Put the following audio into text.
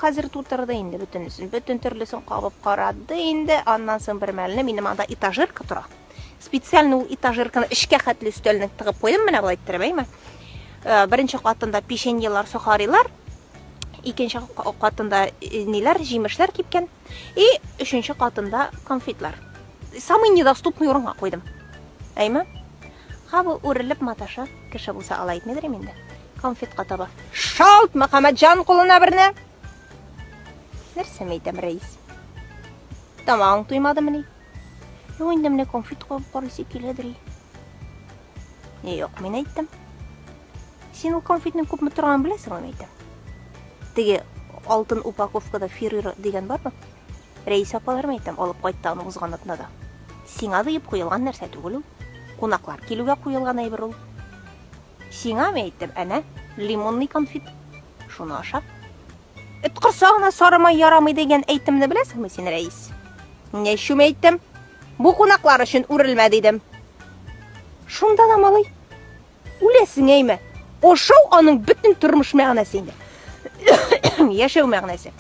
хәзер тутырды инде бөтенесен. Бөтен төрлесен кабып карады инде. Аннан соң бер мәлне минем анда этажерка тора. Специально ул этажерканы эшкә хәтле өстәленә тыгып куйдым, менә булай иттереп, әйме. Беренче катында печеньелар, сухарилар, икенче катында ниләр, җимешләр кипкән, и өченче катында конфетлар. Самый недоступный урынга куйдым. Әйме? Хабы үрелеп маташа, кеше булса алай итмедер инде. Конфетка таба. Шалт Мөхәммәтҗан кулына берне. Нәрсә әйтәм, рәис? Тамаң туймадымы ни? Юк, инде менә конфет куып карыйсы киләдер. Юк, мин әйттем. Син ул конфетның күпме торганын беләсеңме, әйтәм. Теге алтын упаковкада Феррero дигән бармы? Рәис апаларым әйтәм, алып кайтты аны узган атнада. Сиңа диеп куелган нәрсә түгел ул. Кунаклар килүгә куелган әйбер ул. Сиңа мен әйттем, әнә, лимонный конфет. Шуны аша. Эт корсагына сарымай ярамый дигән әйтемне беләсеңме син, рәис? Нәшүм әйттем. Бу кунаклар өчен үрелмә дидем. Шунда да малый. Үләсең әйме? Ошау аның бөтен тормыш мәгънәсе инде. Яшәү мәгънәсе.